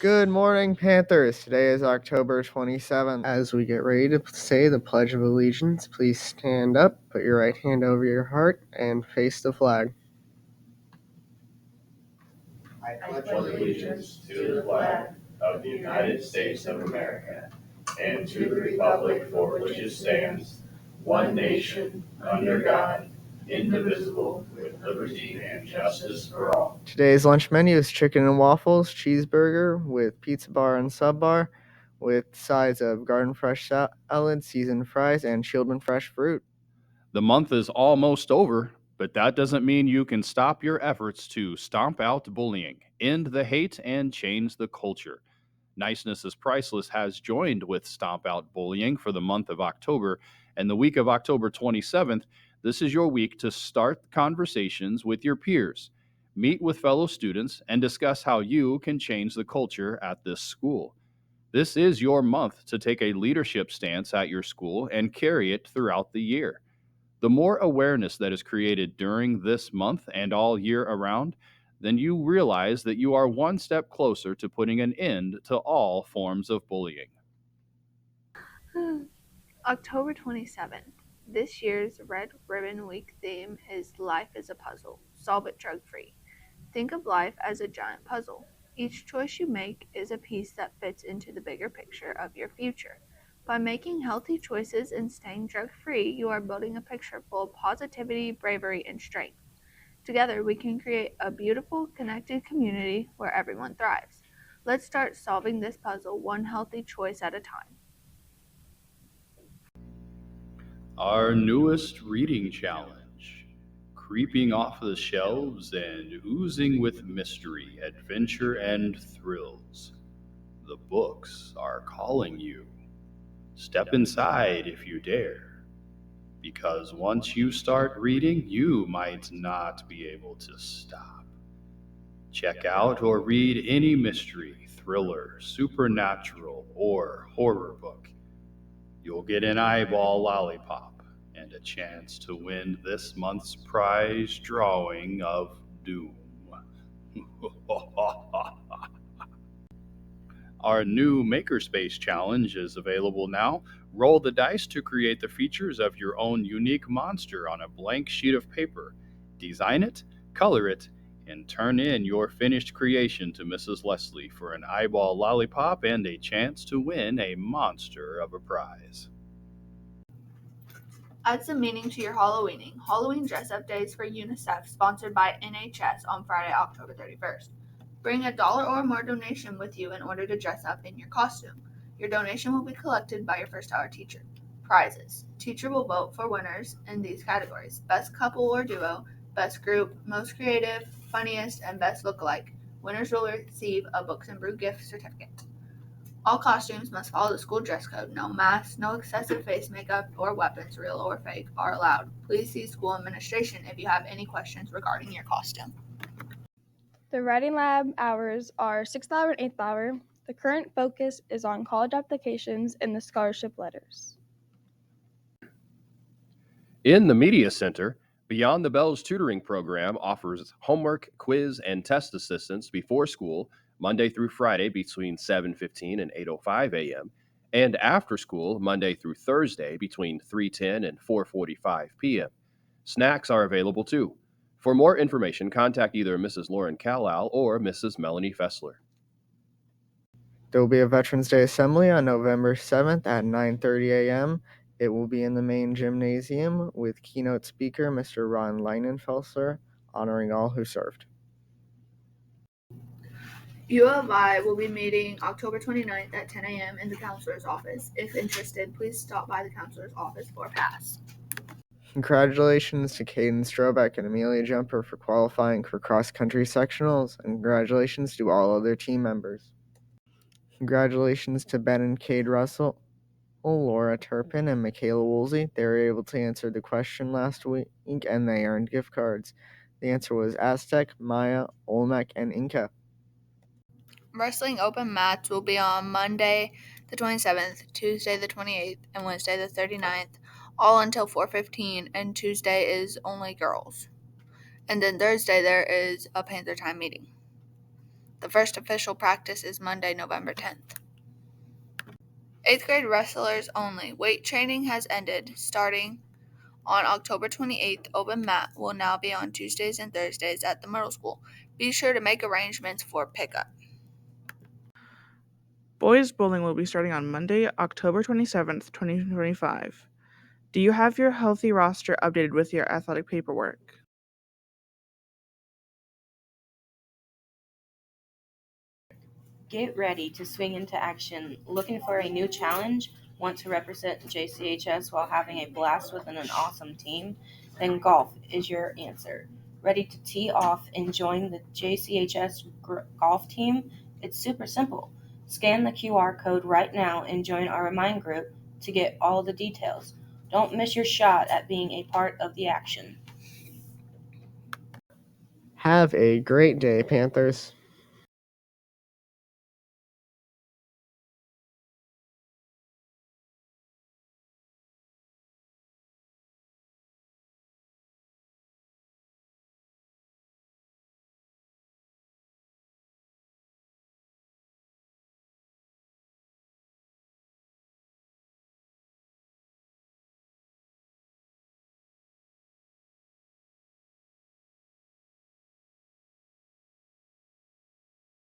Good morning, Panthers. Today is October 27th. As we get ready to say the Pledge of Allegiance, please stand up, put your right hand over your heart, and face the flag. I pledge allegiance to the flag of the United States of America and to the republic for which it stands, one nation, under God, indivisible, with liberty and justice for all. Today's lunch menu is chicken and waffles, cheeseburger with pizza bar and sub bar, with sides of garden fresh salad, seasoned fries, and chilled fresh fruit. The month is almost over, but that doesn't mean you can stop your efforts to stomp out bullying, end the hate, and change the culture. Niceness is Priceless has joined with Stomp Out Bullying for the month of October, and the week of October 27th, this is your week to start conversations with your peers, meet with fellow students, and discuss how you can change the culture at this school. This is your month to take a leadership stance at your school and carry it throughout the year. The more awareness that is created during this month and all year around, then you realize that you are one step closer to putting an end to all forms of bullying. October 27th. This year's Red Ribbon Week theme is Life is a Puzzle. Solve it drug free. Think of life as a giant puzzle. Each choice you make is a piece that fits into the bigger picture of your future. By making healthy choices and staying drug free, you are building a picture full of positivity, bravery, and strength. Together, we can create a beautiful, connected community where everyone thrives. Let's start solving this puzzle one healthy choice at a time. Our newest reading challenge, creeping off the shelves and oozing with mystery, adventure, and thrills. The books are calling you. Step inside if you dare, because once you start reading, you might not be able to stop. Check out or read any mystery, thriller, supernatural, or horror book. You'll get an eyeball lollipop and a chance to win this month's prize drawing of doom. Our new Makerspace challenge is available now. Roll the dice to create the features of your own unique monster on a blank sheet of paper. Design it, color it, and turn in your finished creation to Mrs. Leslie for an eyeball lollipop and a chance to win a monster of a prize. Add some meaning to your Halloweening. Halloween dress-up days for UNICEF, sponsored by NHS on Friday, October 31st. Bring $1 or more donation with you in order to dress up in your costume. Your donation will be collected by your first-hour teacher. Prizes. Teacher will vote for winners in these categories: Best Couple or Duo, Best Group, Most Creative, Funniest, and Best Lookalike. Winners will receive a Books and Brew gift certificate. All costumes must follow the school dress code. No masks, no excessive face makeup, or weapons, real or fake, are allowed. Please see school administration if you have any questions regarding your costume. The Writing Lab hours are 6th hour and 8th hour. The current focus is on college applications and the scholarship letters. In the Media Center, Beyond the Bells tutoring program offers homework, quiz, and test assistance before school, Monday through Friday between 7:15 and 8:05 a.m., and after school, Monday through Thursday between 3:10 and 4:45 p.m. Snacks are available too. For more information, contact either Mrs. Lauren Calal or Mrs. Melanie Fessler. There will be a Veterans Day Assembly on November 7th at 9:30 a.m. It will be in the main gymnasium with keynote speaker Mr. Ron Leinenfelser honoring all who served. U of I will be meeting October 29th at 10 a.m. in the counselor's office. If interested, please stop by the counselor's office for a pass. Congratulations to Caden Strobeck and Amelia Jumper for qualifying for cross-country sectionals, and congratulations to all other team members. Congratulations to Ben and Cade Russell, Laura Turpin, and Michaela Woolsey. They were able to answer the question last week, and they earned gift cards. The answer was Aztec, Maya, Olmec, and Inca. Wrestling Open mats will be on Monday the 27th, Tuesday the 28th, and Wednesday the 39th, all until 4:15, and Tuesday is only girls. And then Thursday there is a Panther Time meeting. The first official practice is Monday, November 10th. 8th grade wrestlers only. Weight training has ended. Starting on October 28th, open mat will now be on Tuesdays and Thursdays at the middle school. Be sure to make arrangements for pickup. Boys bowling will be starting on Monday, October 27th, 2025. Do you have your healthy roster updated with your athletic paperwork? Get ready to swing into action. Looking for a new challenge? Want to represent JCHS while having a blast with an awesome team? Then golf is your answer. Ready to tee off and join the JCHS golf team? It's super simple. Scan the QR code right now and join our Remind group to get all the details. Don't miss your shot at being a part of the action. Have a great day, Panthers.